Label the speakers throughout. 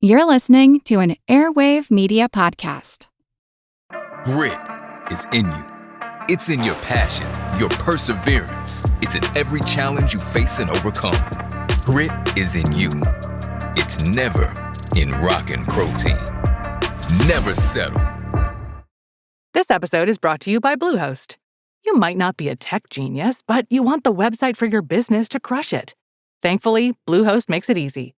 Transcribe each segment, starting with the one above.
Speaker 1: You're listening to an Airwave Media Podcast.
Speaker 2: Grit is in you. It's in your passion, your perseverance. It's in every challenge you face and overcome. Grit is in you. It's never in rockin' protein. Never settle.
Speaker 3: This episode is brought to you by Bluehost. You might not be a tech genius, but you want the website for your business to crush it. Thankfully, Bluehost makes it easy.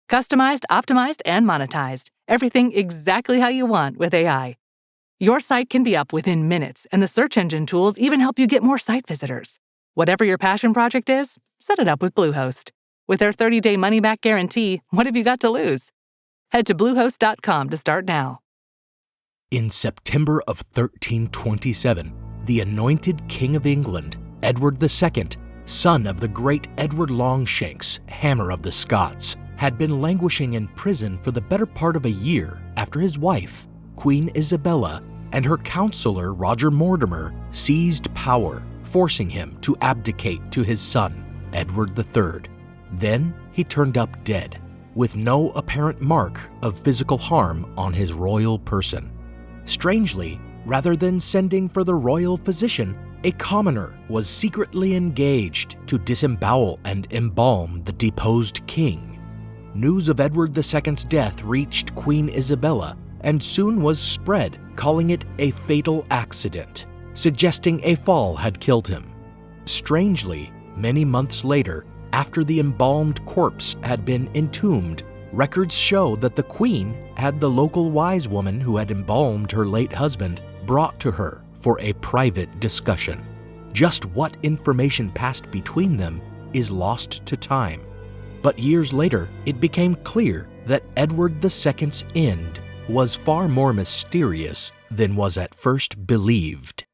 Speaker 3: Customized, optimized, and monetized. Everything exactly how you want with AI. Your site can be up within minutes, and the search engine tools even help you get more site visitors. Whatever your passion project is, set it up with Bluehost. With their 30-day money-back guarantee, what have you got to lose? Head to Bluehost.com to start now.
Speaker 4: In September of 1327, the anointed King of England, Edward II, son of the great Edward Longshanks, Hammer of the Scots, had been languishing in prison for the better part of a year after his wife, Queen Isabella, and her counselor, Roger Mortimer, seized power, forcing him to abdicate to his son, Edward III. Then he turned up dead, with no apparent mark of physical harm on his royal person. Strangely, rather than sending for the royal physician, a commoner was secretly engaged to disembowel and embalm the deposed king. News of Edward II's death reached Queen Isabella and soon was spread, calling it a fatal accident, suggesting a fall had killed him. Strangely, many months later, after the embalmed corpse had been entombed, records show that the Queen had the local wise woman who had embalmed her late husband brought to her for a private discussion. Just what information passed between them is lost to time. But years later, it became clear that Edward II's end was far more mysterious than was at first believed.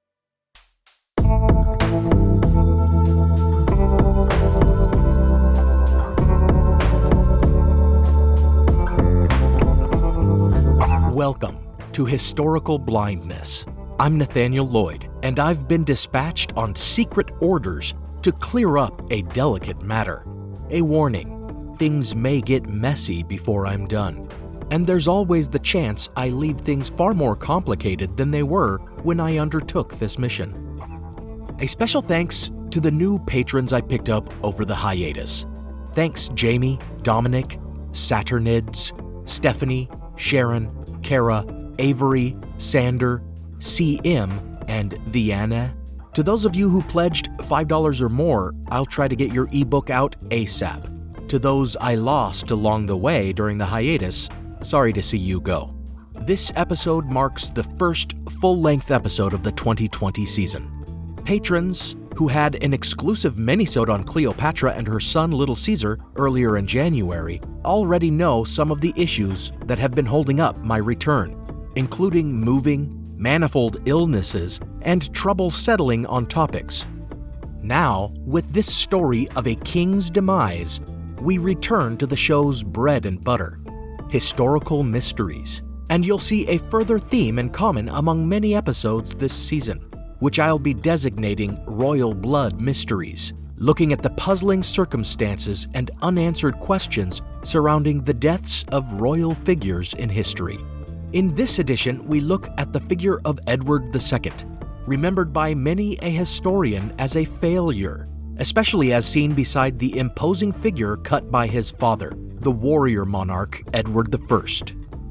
Speaker 4: Welcome to Historical Blindness. I'm Nathaniel Lloyd, and I've been dispatched on secret orders to clear up a delicate matter. A warning. Things may get messy before I'm done. And there's always the chance I leave things far more complicated than they were when I undertook this mission. A special thanks to the new patrons I picked up over the hiatus. Thanks Jamie, Dominic, Saturnids, Stephanie, Sharon, Kara, Avery, Sander, CM, and Vianna. To those of you who pledged $5 or more, I'll try to get your ebook out ASAP. To those I lost along the way during the hiatus, sorry to see you go. This episode marks the first full-length episode of the 2020 season. Patrons who had an exclusive minisode on Cleopatra and her son Little Caesar earlier in January already know some of the issues that have been holding up my return, including moving, manifold illnesses, and trouble settling on topics. Now, with this story of a king's demise, we return to the show's bread and butter, historical mysteries, and you'll see a further theme in common among many episodes this season, which I'll be designating Royal Blood Mysteries, looking at the puzzling circumstances and unanswered questions surrounding the deaths of royal figures in history. In this edition, we look at the figure of Edward II, remembered by many a historian as a failure, especially as seen beside the imposing figure cut by his father, the warrior monarch Edward I.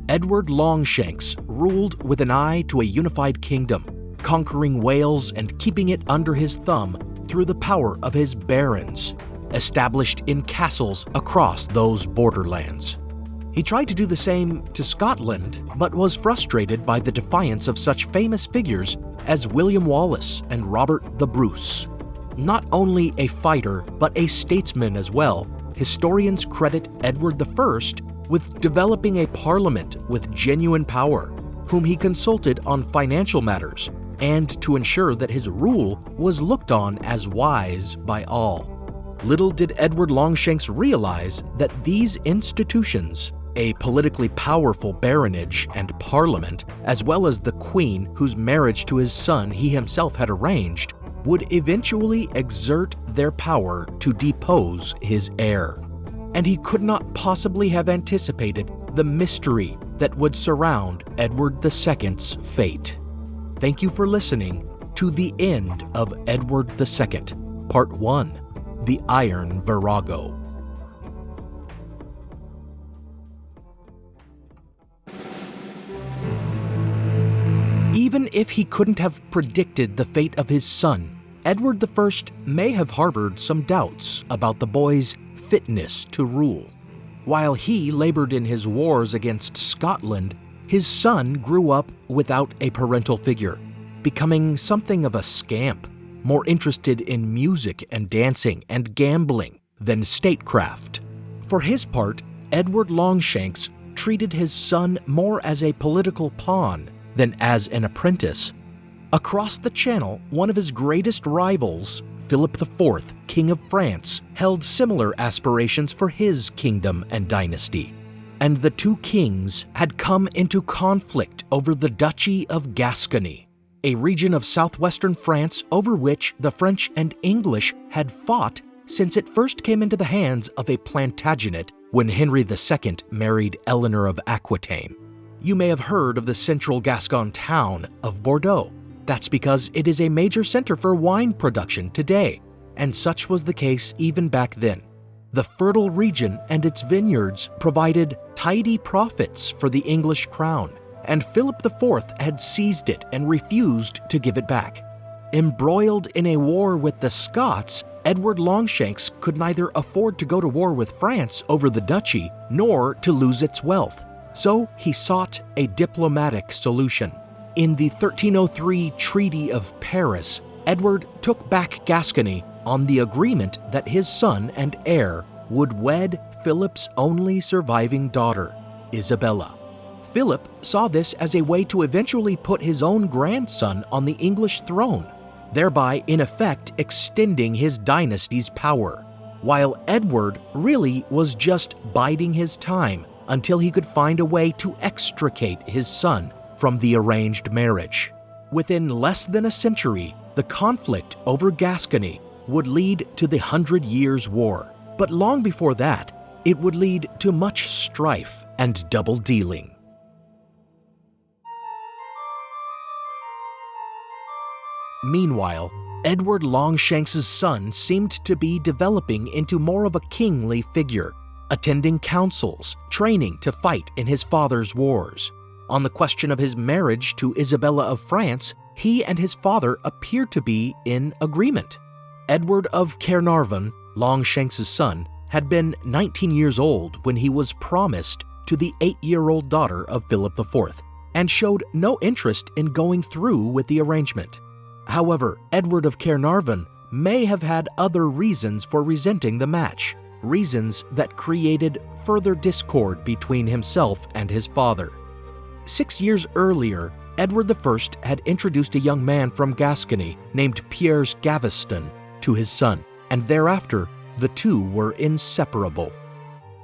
Speaker 4: Edward Longshanks ruled with an eye to a unified kingdom, conquering Wales and keeping it under his thumb through the power of his barons, established in castles across those borderlands. He tried to do the same to Scotland, but was frustrated by the defiance of such famous figures as William Wallace and Robert the Bruce. Not only a fighter, but a statesman as well, historians credit Edward I with developing a parliament with genuine power, whom he consulted on financial matters, and to ensure that his rule was looked on as wise by all. Little did Edward Longshanks realize that these institutions, a politically powerful baronage and parliament, as well as the queen whose marriage to his son he himself had arranged, would eventually exert their power to depose his heir. And he could not possibly have anticipated the mystery that would surround Edward II's fate. Thank you for listening to The End of Edward II, Part 1, The Iron Virago. Even if he couldn't have predicted the fate of his son, Edward I may have harbored some doubts about the boy's fitness to rule. While he labored in his wars against Scotland, his son grew up without a parental figure, becoming something of a scamp, more interested in music and dancing and gambling than statecraft. For his part, Edward Longshanks treated his son more as a political pawn than as an apprentice. Across the Channel, one of his greatest rivals, Philip IV, King of France, held similar aspirations for his kingdom and dynasty. And the two kings had come into conflict over the Duchy of Gascony, a region of southwestern France over which the French and English had fought since it first came into the hands of a Plantagenet when Henry II married Eleanor of Aquitaine. You may have heard of the central Gascon town of Bordeaux. That's because it is a major center for wine production today, and such was the case even back then. The fertile region and its vineyards provided tidy profits for the English crown, and Philip IV had seized it and refused to give it back. Embroiled in a war with the Scots, Edward Longshanks could neither afford to go to war with France over the duchy nor to lose its wealth. So he sought a diplomatic solution. In the 1303 Treaty of Paris, Edward took back Gascony on the agreement that his son and heir would wed Philip's only surviving daughter, Isabella. Philip saw this as a way to eventually put his own grandson on the English throne, thereby in effect extending his dynasty's power, while Edward really was just biding his time until he could find a way to extricate his son from the arranged marriage. Within less than a century, the conflict over Gascony would lead to the 100 Years' War, but long before that, it would lead to much strife and double-dealing. Meanwhile, Edward Longshanks' son seemed to be developing into more of a kingly figure, attending councils, training to fight in his father's wars. On the question of his marriage to Isabella of France, he and his father appeared to be in agreement. Edward of Caernarvon, Longshanks' son, had been 19 years old when he was promised to the 8-year-old daughter of Philip IV, and showed no interest in going through with the arrangement. However, Edward of Caernarvon may have had other reasons for resenting the match, reasons that created further discord between himself and his father. 6 years earlier, Edward I had introduced a young man from Gascony named Piers Gaveston to his son, and thereafter the two were inseparable.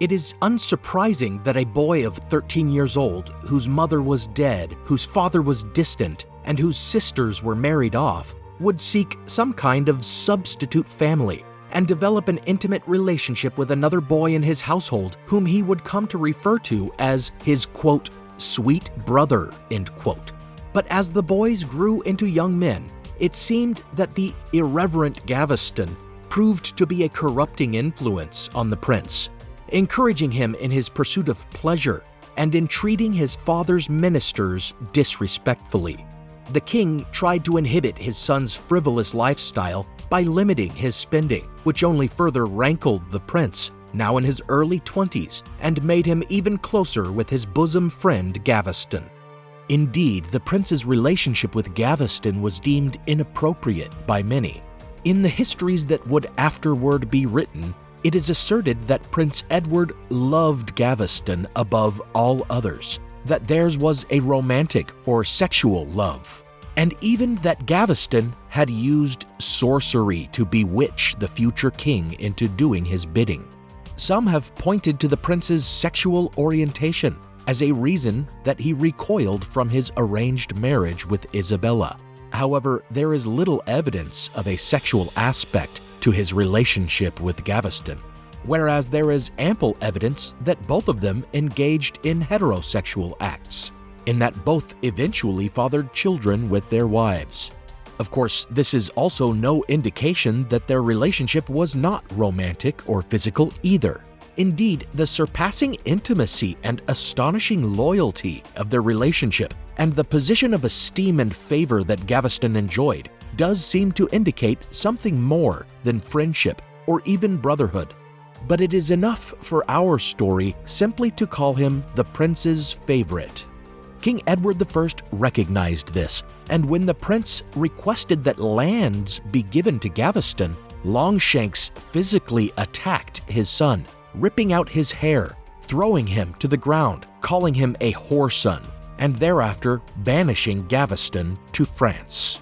Speaker 4: It is unsurprising that a boy of 13 years old, whose mother was dead, whose father was distant, and whose sisters were married off, would seek some kind of substitute family and develop an intimate relationship with another boy in his household whom he would come to refer to as his, quote, sweet brother, end quote. But as the boys grew into young men, it seemed that the irreverent Gaveston proved to be a corrupting influence on the prince, encouraging him in his pursuit of pleasure and in treating his father's ministers disrespectfully. The king tried to inhibit his son's frivolous lifestyle by limiting his spending, which only further rankled the prince, now in his early 20s, and made him even closer with his bosom friend Gaveston. Indeed, the prince's relationship with Gaveston was deemed inappropriate by many. In the histories that would afterward be written, it is asserted that Prince Edward loved Gaveston above all others, that theirs was a romantic or sexual love, and even that Gaveston had used sorcery to bewitch the future king into doing his bidding. Some have pointed to the prince's sexual orientation as a reason that he recoiled from his arranged marriage with Isabella. However, there is little evidence of a sexual aspect to his relationship with Gaveston. whereas there is ample evidence that both of them engaged in heterosexual acts, in that both eventually fathered children with their wives. Of course, this is also no indication that their relationship was not romantic or physical either. Indeed, the surpassing intimacy and astonishing loyalty of their relationship and the position of esteem and favor that Gaveston enjoyed does seem to indicate something more than friendship or even brotherhood. But it is enough for our story simply to call him the prince's favorite. King Edward I recognized this, and when the prince requested that lands be given to Gaveston, Longshanks physically attacked his son, ripping out his hair, throwing him to the ground, calling him a whoreson, and thereafter banishing Gaveston to France.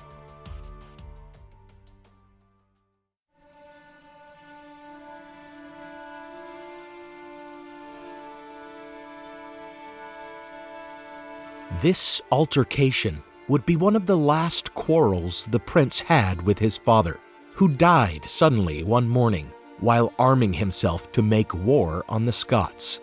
Speaker 4: This altercation would be one of the last quarrels the prince had with his father, who died suddenly one morning while arming himself to make war on the Scots.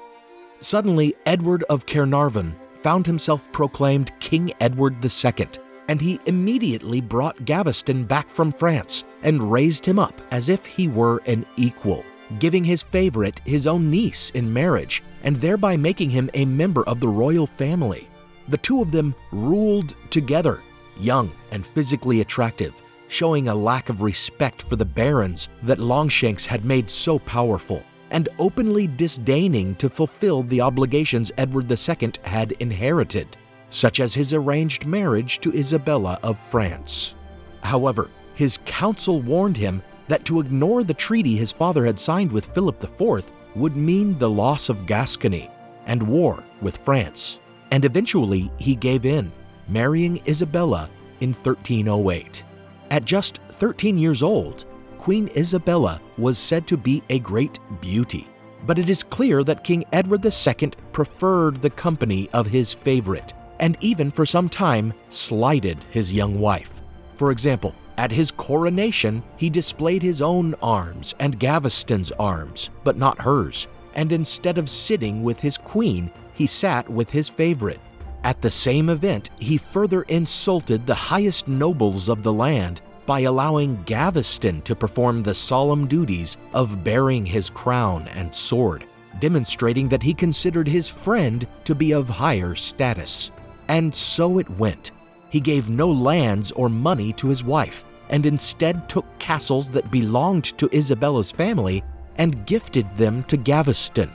Speaker 4: Suddenly, Edward of Caernarvon found himself proclaimed King Edward II, and he immediately brought Gaveston back from France and raised him up as if he were an equal, giving his favorite his own niece in marriage, and thereby making him a member of the royal family. The two of them ruled together, young and physically attractive, showing a lack of respect for the barons that Longshanks had made so powerful, and openly disdaining to fulfill the obligations Edward II had inherited, such as his arranged marriage to Isabella of France. However, his council warned him that to ignore the treaty his father had signed with Philip IV would mean the loss of Gascony and war with France, and eventually he gave in, marrying Isabella in 1308. At just 13 years old, Queen Isabella was said to be a great beauty, but it is clear that King Edward II preferred the company of his favorite, and even for some time slighted his young wife. For example, at his coronation, he displayed his own arms and Gaveston's arms, but not hers, and instead of sitting with his queen, he sat with his favorite. At the same event, he further insulted the highest nobles of the land by allowing Gaveston to perform the solemn duties of bearing his crown and sword, demonstrating that he considered his friend to be of higher status. And so it went. He gave no lands or money to his wife, and instead took castles that belonged to Isabella's family and gifted them to Gaveston.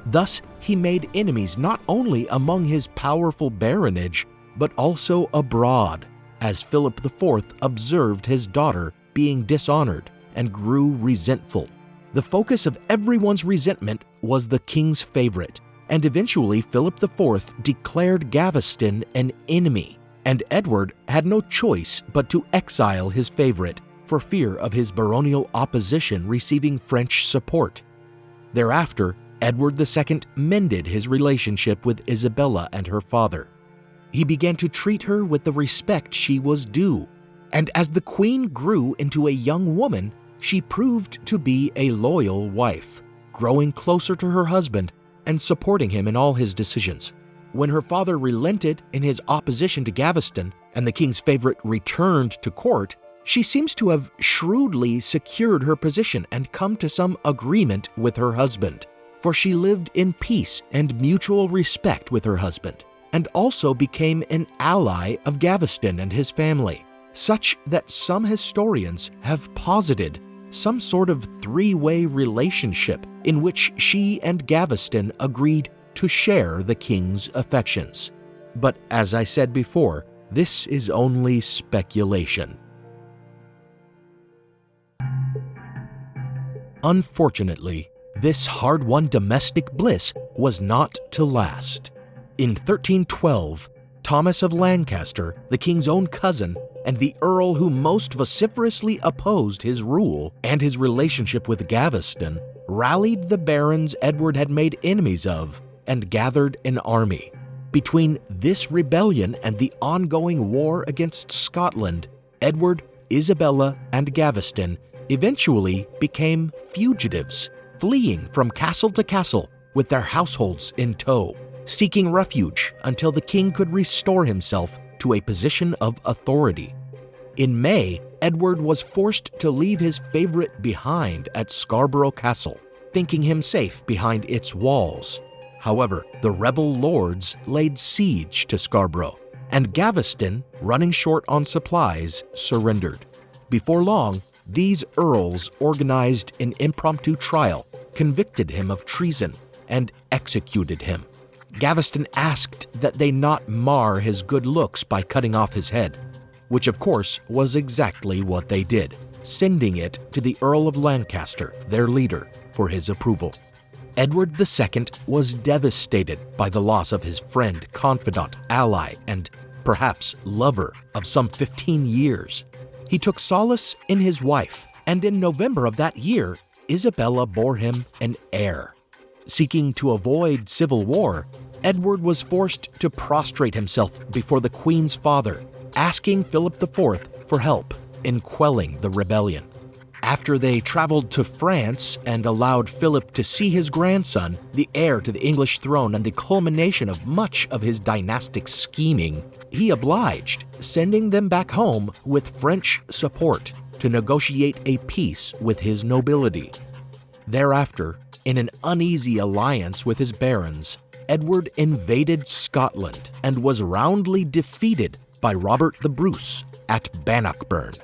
Speaker 4: Thus, he made enemies not only among his powerful baronage, but also abroad, as Philip IV observed his daughter being dishonored and grew resentful. The focus of everyone's resentment was the king's favorite, and eventually Philip IV declared Gaveston an enemy, and Edward had no choice but to exile his favorite for fear of his baronial opposition receiving French support. Thereafter, Edward II mended his relationship with Isabella and her father. He began to treat her with the respect she was due, and as the queen grew into a young woman, she proved to be a loyal wife, growing closer to her husband and supporting him in all his decisions. When her father relented in his opposition to Gaveston and the king's favorite returned to court, she seems to have shrewdly secured her position and come to some agreement with her husband, for she lived in peace and mutual respect with her husband, and also became an ally of Gaveston and his family, such that some historians have posited some sort of three-way relationship in which she and Gaveston agreed to share the king's affections. But as I said before, this is only speculation. Unfortunately, this hard-won domestic bliss was not to last. In 1312, Thomas of Lancaster, the king's own cousin, and the earl who most vociferously opposed his rule and his relationship with Gaveston, rallied the barons Edward had made enemies of and gathered an army. Between this rebellion and the ongoing war against Scotland, Edward, Isabella, and Gaveston eventually became fugitives, fleeing from castle to castle with their households in tow, seeking refuge until the king could restore himself to a position of authority. In May, Edward was forced to leave his favorite behind at Scarborough Castle, thinking him safe behind its walls. However, the rebel lords laid siege to Scarborough, and Gaveston, running short on supplies, surrendered. Before long, these earls organized an impromptu trial, convicted him of treason, and executed him. Gaveston asked that they not mar his good looks by cutting off his head, which of course was exactly what they did, sending it to the Earl of Lancaster, their leader, for his approval. Edward II was devastated by the loss of his friend, confidant, ally, and perhaps lover of some 15 years. He took solace in his wife, and in November of that year, Isabella bore him an heir. Seeking to avoid civil war, Edward was forced to prostrate himself before the Queen's father, asking Philip IV for help in quelling the rebellion. After they traveled to France and allowed Philip to see his grandson, the heir to the English throne and the culmination of much of his dynastic scheming, he obliged, sending them back home with French support to negotiate a peace with his nobility. Thereafter, in an uneasy alliance with his barons, Edward invaded Scotland and was roundly defeated by Robert the Bruce at Bannockburn.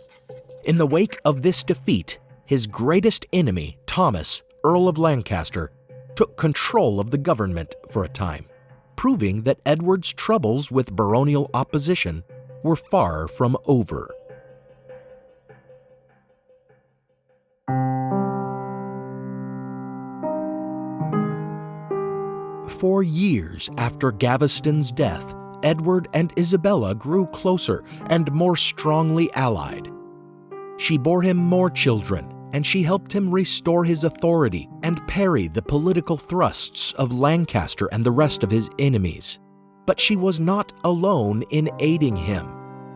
Speaker 4: In the wake of this defeat, his greatest enemy, Thomas, Earl of Lancaster, took control of the government for a time, proving that Edward's troubles with baronial opposition were far from over. For years after Gaveston's death, Edward and Isabella grew closer and more strongly allied. She bore him more children, and she helped him restore his authority and parry the political thrusts of Lancaster and the rest of his enemies. But she was not alone in aiding him.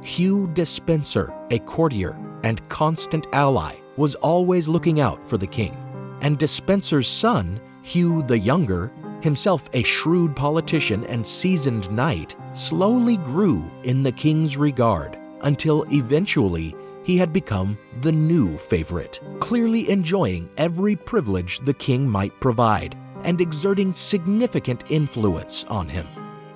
Speaker 4: Hugh Despenser, a courtier and constant ally, was always looking out for the king, and Despenser's son, Hugh the Younger, himself a shrewd politician and seasoned knight, slowly grew in the king's regard until eventually he had become the new favorite, clearly enjoying every privilege the king might provide and exerting significant influence on him.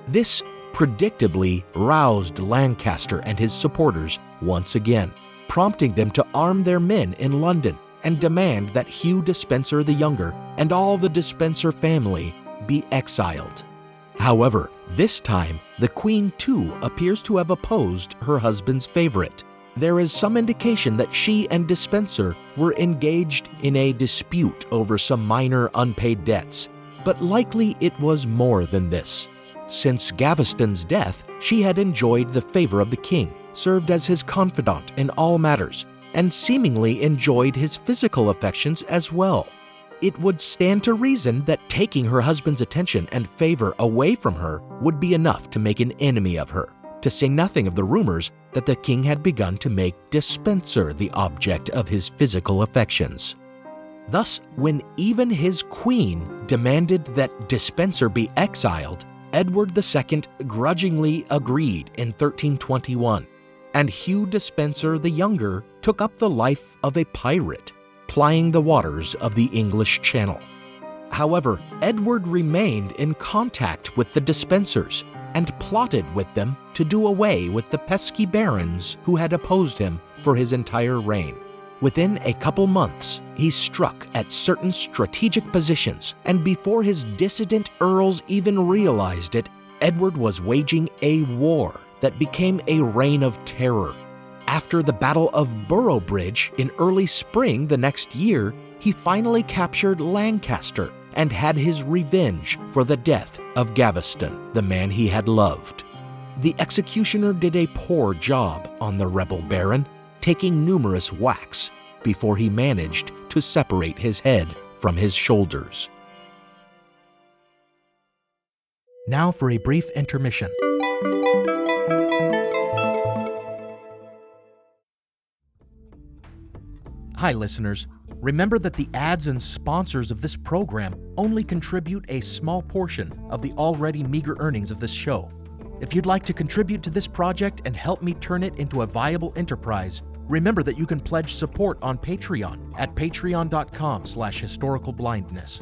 Speaker 4: This predictably roused Lancaster and his supporters once again, prompting them to arm their men in London and demand that Hugh Despenser the Younger and all the Despenser family be exiled. However, this time, the Queen too appears to have opposed her husband's favorite. There is some indication that she and Despenser were engaged in a dispute over some minor unpaid debts, but likely it was more than this. Since Gaveston's death, she had enjoyed the favor of the king, served as his confidant in all matters, and seemingly enjoyed his physical affections as well. It would stand to reason that taking her husband's attention and favor away from her would be enough to make an enemy of her, to say nothing of the rumors that the king had begun to make Despenser the object of his physical affections. Thus, when even his queen demanded that Despenser be exiled, Edward II grudgingly agreed in 1321, and Hugh Despenser the Younger took up the life of a pirate, plying the waters of the English Channel. However, Edward remained in contact with the Despensers and plotted with them to do away with the pesky barons who had opposed him for his entire reign. Within a couple months, he struck at certain strategic positions, and before his dissident earls even realized it, Edward was waging a war that became a reign of terror. After the Battle of Boroughbridge in early spring the next year, he finally captured Lancaster and had his revenge for the death of Gaveston, the man he had loved. The executioner did a poor job on the rebel baron, taking numerous whacks before he managed to separate his head from his shoulders. Now for a brief intermission. Hi, listeners. remember that the ads and sponsors of this program only contribute a small portion of the already meager earnings of this show. If you'd like to contribute to this project and help me turn it into a viable enterprise, remember that you can pledge support on Patreon at patreon.com/historicalblindness.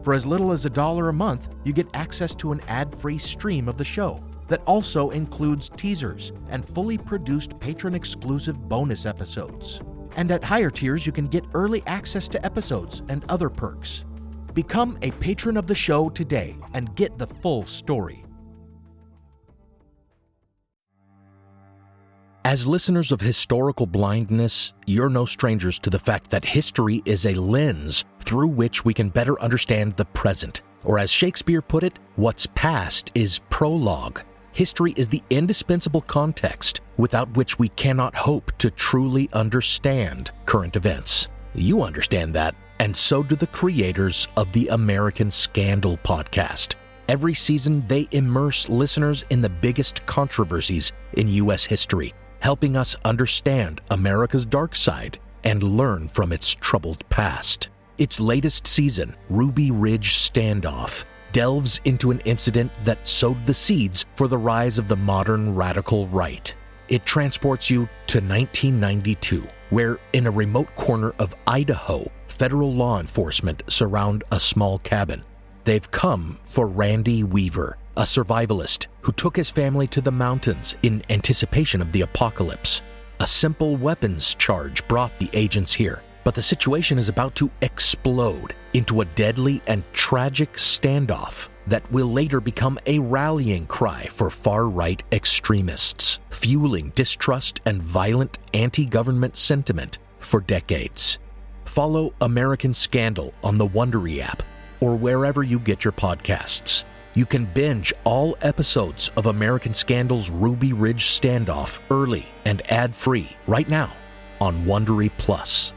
Speaker 4: For as little as $1 a month, you get access to an ad-free stream of the show that also includes teasers and fully produced patron-exclusive bonus episodes. And at higher tiers, you can get early access to episodes and other perks. Become a patron of the show today and get the full story. As listeners of Historical Blindness, you're no strangers to the fact that history is a lens through which we can better understand the present. Or as Shakespeare put it, what's past is prologue. History is the indispensable context without which we cannot hope to truly understand current events. You understand that, and so do the creators of the American Scandal podcast. Every season, they immerse listeners in the biggest controversies in U.S. history, helping us understand America's dark side and learn from its troubled past. Its latest season, Ruby Ridge Standoff, delves into an incident that sowed the seeds for the rise of the modern radical right. It transports you to 1992, where in a remote corner of Idaho, federal law enforcement surround a small cabin. They've come for Randy Weaver, a survivalist who took his family to the mountains in anticipation of the apocalypse. A simple weapons charge brought the agents here, but the situation is about to explode into a deadly and tragic standoff that will later become a rallying cry for far-right extremists, fueling distrust and violent anti-government sentiment for decades. Follow American Scandal on the Wondery app or wherever you get your podcasts. You can binge all episodes of American Scandal's Ruby Ridge Standoff early and ad-free right now on Wondery Plus.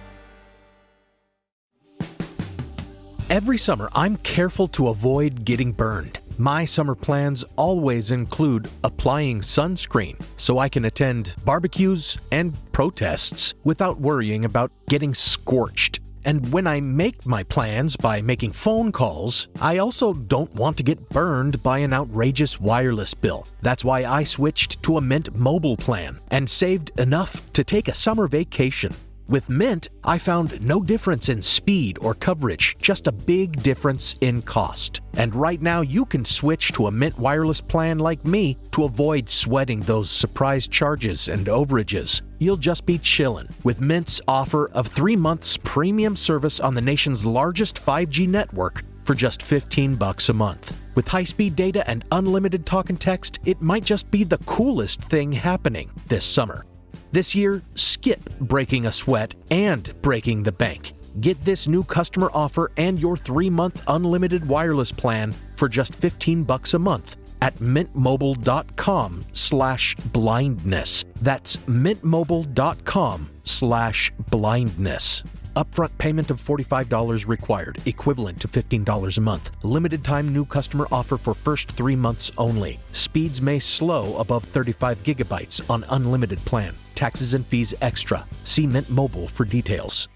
Speaker 4: Every summer, I'm careful to avoid getting burned. My summer plans always include applying sunscreen so I can attend barbecues and protests without worrying about getting scorched. And when I make my plans by making phone calls, I also don't want to get burned by an outrageous wireless bill. That's why I switched to a Mint Mobile plan and saved enough to take a summer vacation. With Mint, I found no difference in speed or coverage, just a big difference in cost. And right now, you can switch to a Mint wireless plan like me to avoid sweating those surprise charges and overages. You'll just be chillin' with Mint's offer of 3 months premium service on the nation's largest 5G network for just $15 a month. With high-speed data and unlimited talk and text, it might just be the coolest thing happening this summer. This year, skip breaking a sweat and breaking the bank. Get this new customer offer and your 3-month unlimited wireless plan for just $15 a month at mintmobile.com/blindness. That's mintmobile.com/blindness. Upfront payment of $45 required, equivalent to $15 a month. Limited time new customer offer for first 3 months only. Speeds may slow above 35 gigabytes on unlimited plan. Taxes and fees extra. See Mint Mobile for details.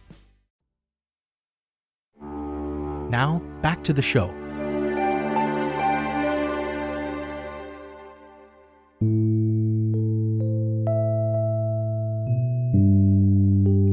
Speaker 4: Now, back to the show.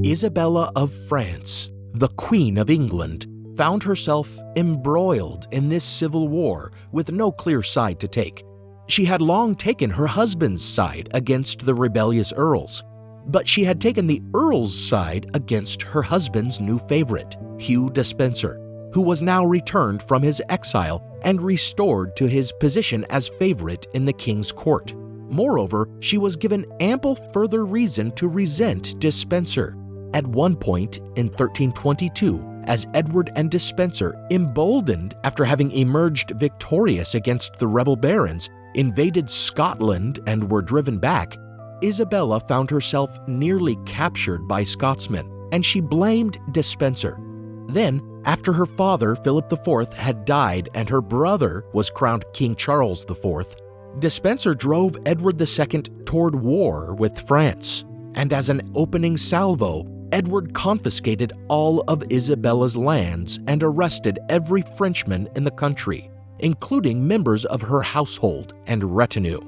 Speaker 4: Isabella of France, the Queen of England, found herself embroiled in this civil war with no clear side to take. She had long taken her husband's side against the rebellious earls, but she had taken the earl's side against her husband's new favorite, Hugh Despencer, who was now returned from his exile and restored to his position as favorite in the king's court. Moreover, she was given ample further reason to resent Despencer. At one point in 1322, as Edward and Despencer, emboldened after having emerged victorious against the rebel barons, invaded Scotland and were driven back, Isabella found herself nearly captured by Scotsmen, and she blamed Despencer. Then, after her father, Philip IV, had died and her brother was crowned King Charles IV, Despencer drove Edward II toward war with France, and as an opening salvo, Edward confiscated all of Isabella's lands and arrested every Frenchman in the country, including members of her household and retinue.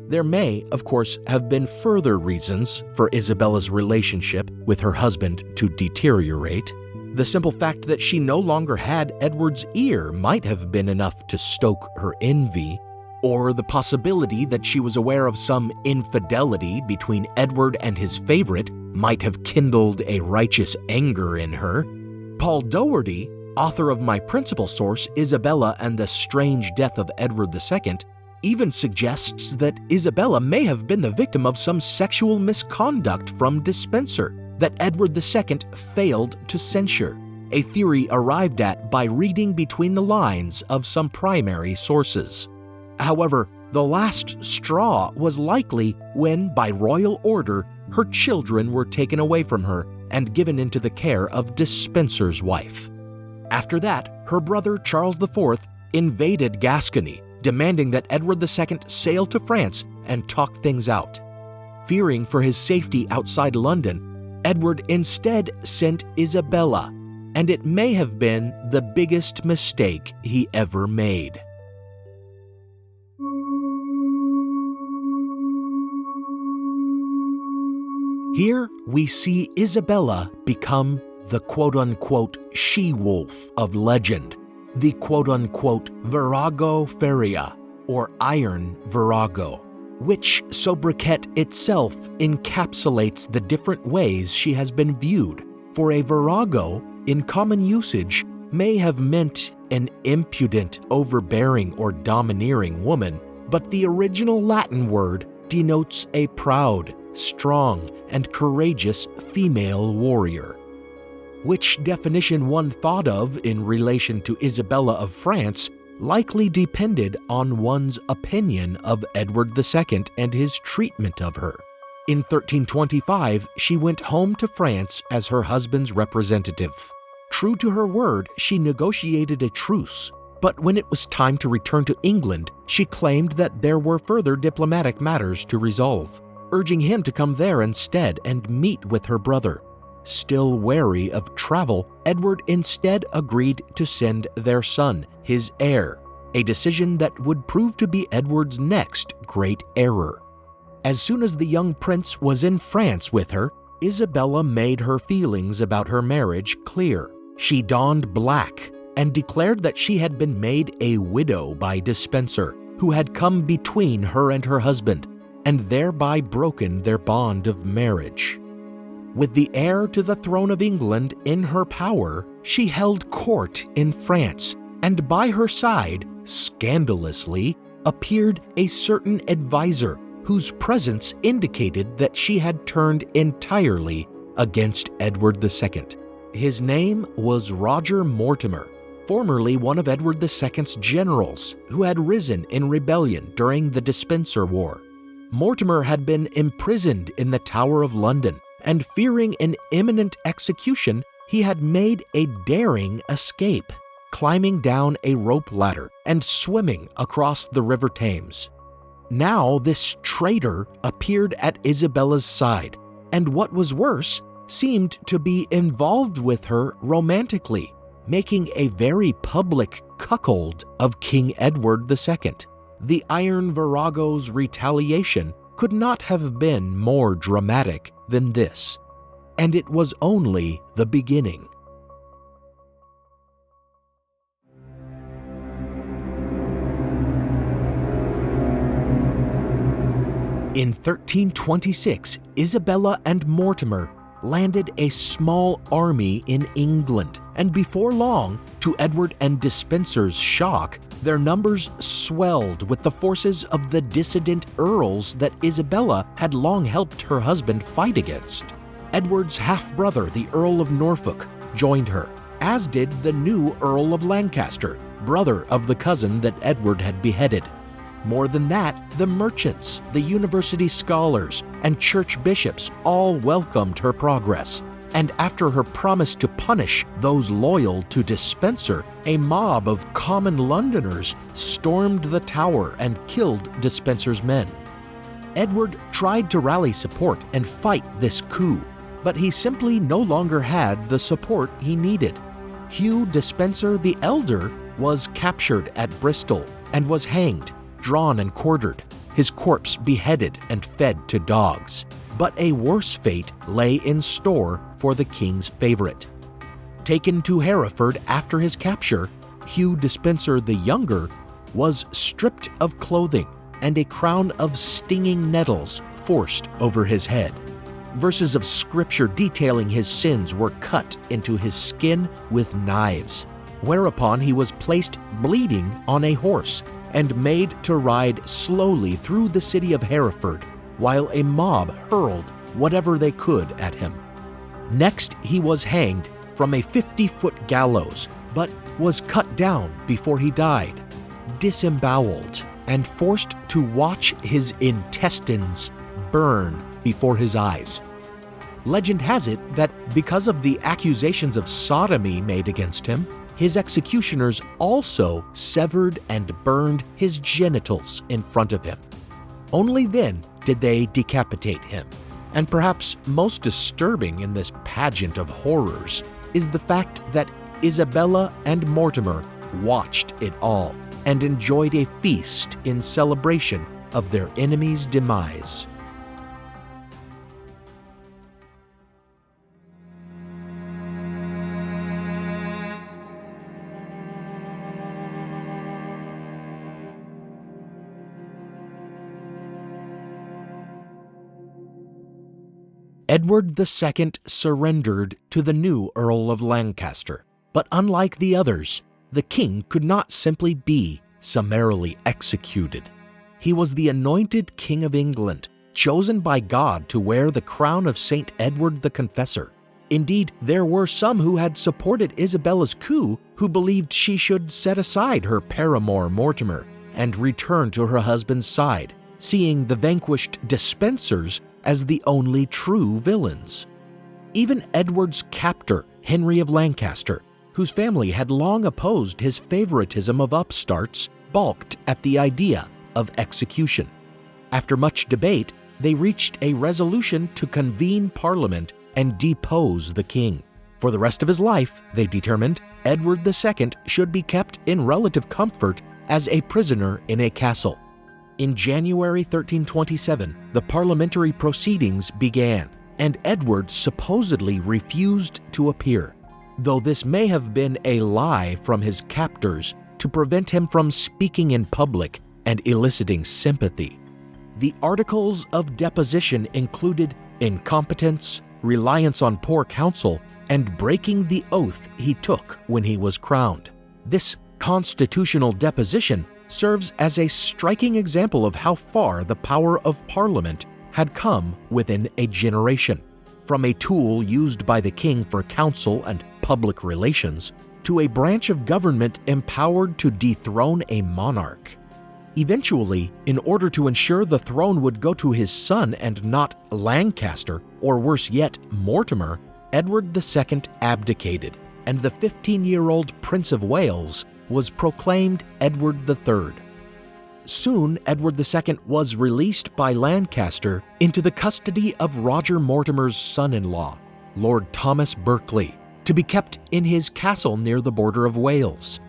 Speaker 4: There may, of course, have been further reasons for Isabella's relationship with her husband to deteriorate. The simple fact that she no longer had Edward's ear might have been enough to stoke her envy, or the possibility that she was aware of some infidelity between Edward and his favorite might have kindled a righteous anger in her. Paul Doherty, author of my principal source, Isabella and the Strange Death of Edward II, even suggests that Isabella may have been the victim of some sexual misconduct from Despenser that Edward II failed to censure, a theory arrived at by reading between the lines of some primary sources. However, the last straw was likely when, by royal order, her children were taken away from her and given into the care of Despenser's wife. After that, her brother Charles IV invaded Gascony, demanding that Edward II sail to France and talk things out. Fearing for his safety outside London, Edward instead sent Isabella, and it may have been the biggest mistake he ever made. Here we see Isabella become the quote-unquote she-wolf of legend, the quote-unquote Virago Feria, or Iron Virago, which sobriquet itself encapsulates the different ways she has been viewed. For a virago, in common usage, may have meant an impudent, overbearing, or domineering woman, but the original Latin word denotes a proud, strong, and courageous female warrior. Which definition one thought of in relation to Isabella of France likely depended on one's opinion of Edward II and his treatment of her. In 1325, she went home to France as her husband's representative. True to her word, she negotiated a truce, but when it was time to return to England, she claimed that there were further diplomatic matters to resolve, urging him to come there instead and meet with her brother. Still wary of travel, Edward instead agreed to send their son, his heir, a decision that would prove to be Edward's next great error. As soon as the young prince was in France with her, Isabella made her feelings about her marriage clear. She donned black and declared that she had been made a widow by Despenser, who had come between her and her husband, and thereby broken their bond of marriage. With the heir to the throne of England in her power, she held court in France, and by her side, scandalously, appeared a certain advisor whose presence indicated that she had turned entirely against Edward II. His name was Roger Mortimer, formerly one of Edward II's generals who had risen in rebellion during the Despenser War. Mortimer had been imprisoned in the Tower of London, and fearing an imminent execution, he had made a daring escape, climbing down a rope ladder and swimming across the River Thames. Now this traitor appeared at Isabella's side, and what was worse, seemed to be involved with her romantically, making a very public cuckold of King Edward II. The Iron Virago's retaliation could not have been more dramatic than this, and it was only the beginning. In 1326, Isabella and Mortimer landed a small army in England, and before long, to Edward and Despenser's shock, their numbers swelled with the forces of the dissident earls that Isabella had long helped her husband fight against. Edward's half-brother, the Earl of Norfolk, joined her, as did the new Earl of Lancaster, brother of the cousin that Edward had beheaded. More than that, the merchants, the university scholars, and church bishops all welcomed her progress. And after her promise to punish those loyal to Despenser, a mob of common Londoners stormed the tower and killed Despenser's men. Edward tried to rally support and fight this coup, but he simply no longer had the support he needed. Hugh Despenser the Elder was captured at Bristol and was hanged, drawn and quartered, his corpse beheaded and fed to dogs. But a worse fate lay in store for the king's favorite. Taken to Hereford after his capture, Hugh Despenser the Younger was stripped of clothing and a crown of stinging nettles forced over his head. Verses of scripture detailing his sins were cut into his skin with knives, whereupon he was placed bleeding on a horse and made to ride slowly through the city of Hereford, while a mob hurled whatever they could at him. Next, he was hanged from a 50-foot gallows, but was cut down before he died, disemboweled, and forced to watch his intestines burn before his eyes. Legend has it that because of the accusations of sodomy made against him, his executioners also severed and burned his genitals in front of him. Only then did they decapitate him. And perhaps most disturbing in this pageant of horrors is the fact that Isabella and Mortimer watched it all and enjoyed a feast in celebration of their enemy's demise. Edward II surrendered to the new Earl of Lancaster, but unlike the others, the king could not simply be summarily executed. He was the anointed King of England, chosen by God to wear the crown of St. Edward the Confessor. Indeed, there were some who had supported Isabella's coup who believed she should set aside her paramour Mortimer and return to her husband's side, seeing the vanquished Despensers as the only true villains. Even Edward's captor, Henry of Lancaster, whose family had long opposed his favoritism of upstarts, balked at the idea of execution. After much debate, they reached a resolution to convene Parliament and depose the king. For the rest of his life, they determined, Edward II should be kept in relative comfort as a prisoner in a castle. In January 1327, the parliamentary proceedings began, and Edward supposedly refused to appear, though this may have been a lie from his captors to prevent him from speaking in public and eliciting sympathy. The articles of deposition included incompetence, reliance on poor counsel, and breaking the oath he took when he was crowned. This constitutional deposition serves as a striking example of how far the power of Parliament had come within a generation, from a tool used by the king for counsel and public relations to a branch of government empowered to dethrone a monarch. Eventually, in order to ensure the throne would go to his son and not Lancaster, or worse yet, Mortimer, Edward II abdicated, and the 15-year-old Prince of Wales was proclaimed Edward III. Soon, Edward II was released by Lancaster into the custody of Roger Mortimer's son-in-law, Lord Thomas Berkeley, to be kept in his castle near the border of Wales.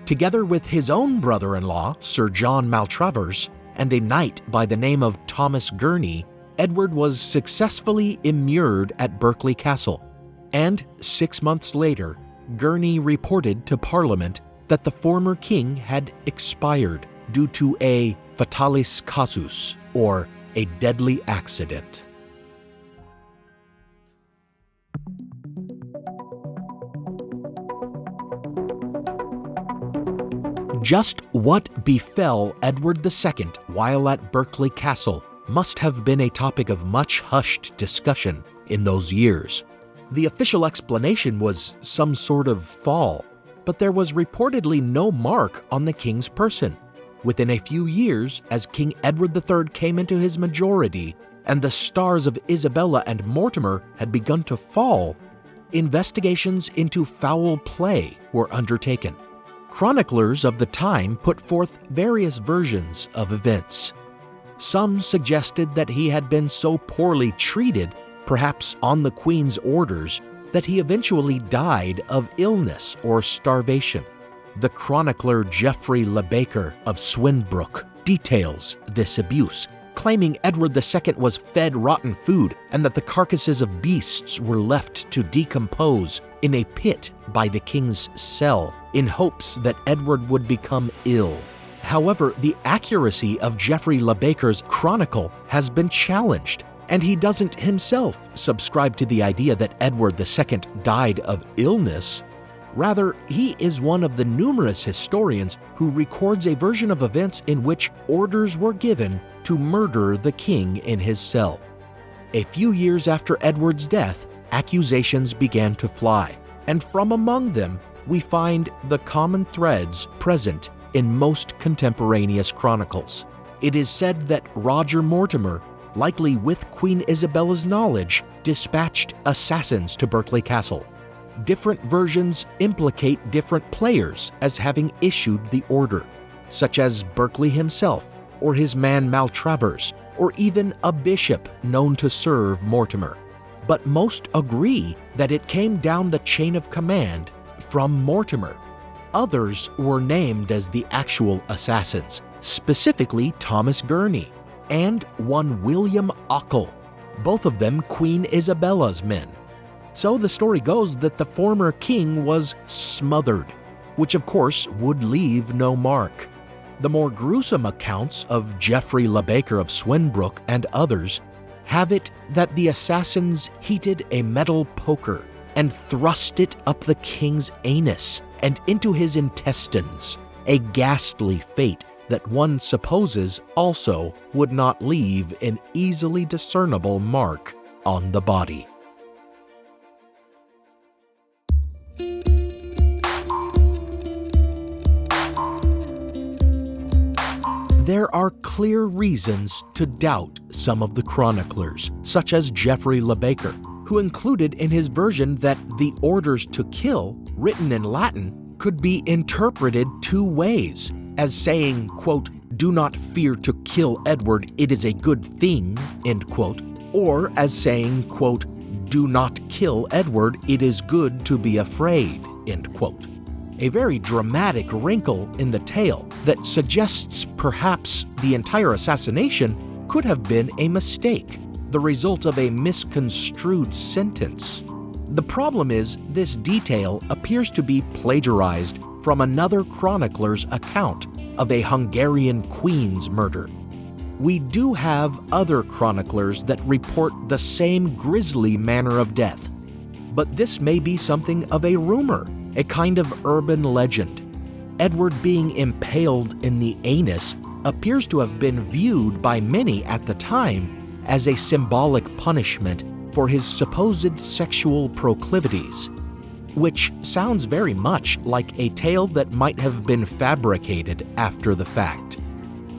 Speaker 4: Together with his own brother-in-law, Sir John Maltravers, and a knight by the name of Thomas Gurney, Edward was successfully immured at Berkeley Castle, and 6 months later, Gurney reported to Parliament that the former king had expired due to a fatalis causus, or a deadly accident. Just what befell Edward II while at Berkeley Castle must have been a topic of much hushed discussion in those years. The official explanation was some sort of fall, but there was reportedly no mark on the king's person. Within a few years, as King Edward III came into his majority and the stars of Isabella and Mortimer had begun to fall, investigations into foul play were undertaken. Chroniclers of the time put forth various versions of events. Some suggested that he had been so poorly treated perhaps on the Queen's orders, that he eventually died of illness or starvation. The chronicler Geoffrey Le Baker of Swinbrook details this abuse, claiming Edward II was fed rotten food and that the carcasses of beasts were left to decompose in a pit by the king's cell in hopes that Edward would become ill. However, the accuracy of Geoffrey Le Baker's chronicle has been challenged, and he doesn't himself subscribe to the idea that Edward II died of illness. Rather, he is one of the numerous historians who records a version of events in which orders were given to murder the king in his cell. A few years after Edward's death, accusations began to fly, and from among them we find the common threads present in most contemporaneous chronicles. It is said that Roger Mortimer, likely with Queen Isabella's knowledge, dispatched assassins to Berkeley Castle. Different versions implicate different players as having issued the order, such as Berkeley himself, or his man Maltravers, or even a bishop known to serve Mortimer. But most agree that it came down the chain of command from Mortimer. Others were named as the actual assassins, specifically Thomas Gurney and one William Ochil, both of them Queen Isabella's men. So the story goes that the former king was smothered, which of course would leave no mark. The more gruesome accounts of Geoffrey Le Baker of Swinbrook and others have it that the assassins heated a metal poker and thrust it up the king's anus and into his intestines, a ghastly fate that one supposes also would not leave an easily discernible mark on the body. There are clear reasons to doubt some of the chroniclers, such as Geoffrey Le Baker, who included in his version that the orders to kill, written in Latin, could be interpreted two ways, as saying, quote, "Do not fear to kill Edward, it is a good thing," end quote, or as saying, quote, "Do not kill Edward, it is good to be afraid," end quote. A very dramatic wrinkle in the tale that suggests perhaps the entire assassination could have been a mistake, the result of a misconstrued sentence. The problem is, this detail appears to be plagiarized from another chronicler's account of a Hungarian queen's murder. We do have other chroniclers that report the same grisly manner of death, but this may be something of a rumor, a kind of urban legend. Edward being impaled in the anus appears to have been viewed by many at the time as a symbolic punishment for his supposed sexual proclivities, which sounds very much like a tale that might have been fabricated after the fact.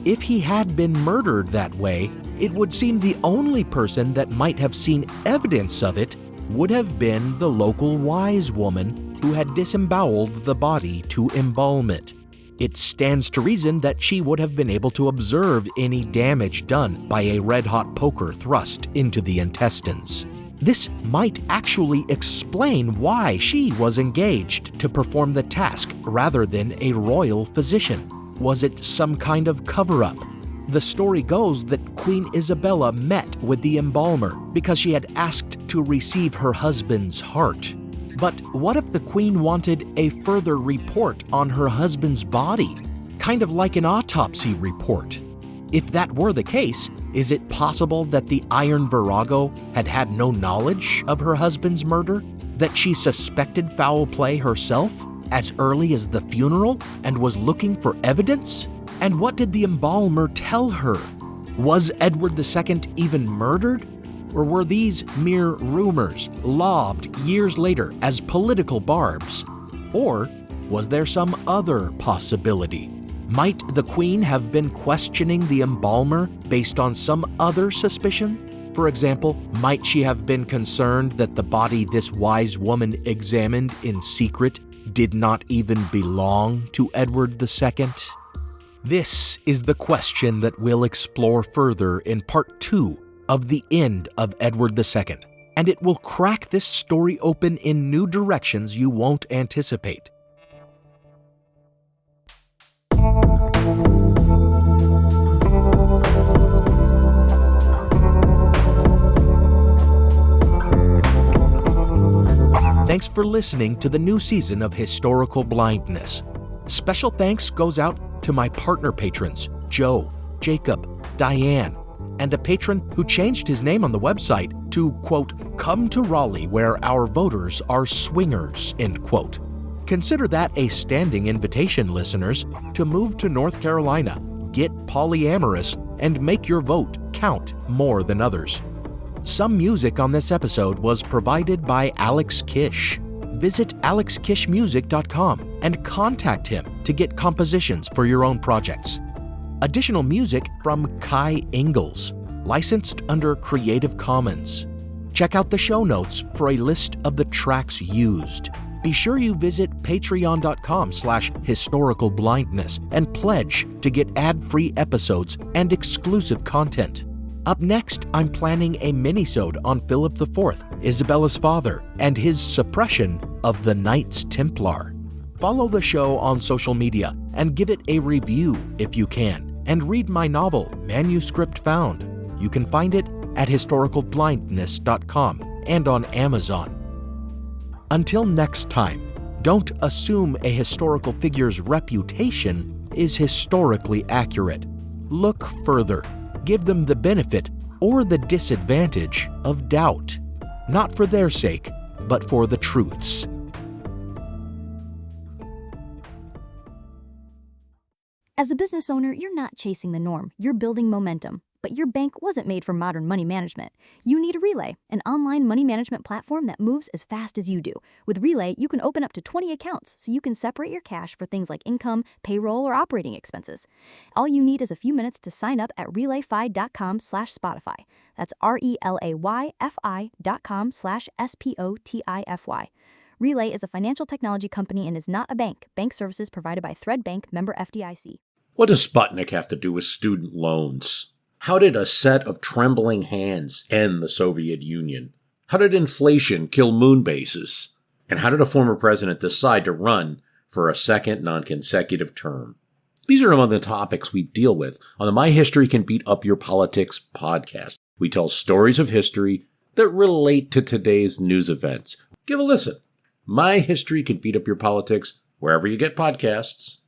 Speaker 4: If he had been murdered that way, it would seem the only person that might have seen evidence of it would have been the local wise woman who had disemboweled the body to embalm it. It stands to reason that she would have been able to observe any damage done by a red-hot poker thrust into the intestines. This might actually explain why she was engaged to perform the task rather than a royal physician. Was it some kind of cover-up? The story goes that Queen Isabella met with the embalmer because she had asked to receive her husband's heart. But what if the queen wanted a further report on her husband's body, kind of like an autopsy report? If that were the case, is it possible that the Iron Virago had no knowledge of her husband's murder? That she suspected foul play herself as early as the funeral and was looking for evidence? And what did the embalmer tell her? Was Edward II even murdered? Or were these mere rumors lobbed years later as political barbs? Or was there some other possibility? Might the queen have been questioning the embalmer based on some other suspicion? For example, might she have been concerned that the body this wise woman examined in secret did not even belong to Edward II? This is the question that we'll explore further in Part 2 of The End of Edward II. and it will crack this story open in new directions you won't anticipate. Thanks for listening to the new season of Historical Blindness. Special thanks goes out to my partner patrons, Joe, Jacob, Diane, and a patron who changed his name on the website to, quote, "come to Raleigh where our voters are swingers," end quote. Consider that a standing invitation, listeners, to move to North Carolina, get polyamorous, and make your vote count more than others. Some music on this episode was provided by Alex Kish. Visit alexkishmusic.com and contact him to get compositions for your own projects. Additional music from Kai Ingalls, licensed under Creative Commons. Check out the show notes for a list of the tracks used. Be sure you visit patreon.com/historicalblindness and pledge to get ad-free episodes and exclusive content. Up next, I'm planning a mini-sode on Philip IV, Isabella's father, and his suppression of the Knights Templar. Follow the show on social media and give it a review if you can, and read my novel, Manuscript Found. You can find it at historicalblindness.com and on Amazon. Until next time, don't assume a historical figure's reputation is historically accurate. Look further. Give them the benefit or the disadvantage of doubt, not for their sake, but for the truth's.
Speaker 5: As a business owner, you're not chasing the norm, you're building momentum. But your bank wasn't made for modern money management. You need a Relay, an online money management platform that moves as fast as you do. With Relay, you can open up to 20 accounts so you can separate your cash for things like income, payroll, or operating expenses. All you need is a few minutes to sign up at relayfi.com/Spotify. That's relayfi.com/SPOTIFY. Relay is a financial technology company and is not a bank. Bank services provided by Thread Bank, member FDIC.
Speaker 6: What does Sputnik have to do with student loans? How did a set of trembling hands end the Soviet Union? How did inflation kill moon bases? And how did a former president decide to run for a second non-consecutive term? These are among the topics we deal with on the My History Can Beat Up Your Politics podcast. We tell stories of history that relate to today's news events. Give a listen. My History Can Beat Up Your Politics wherever you get podcasts.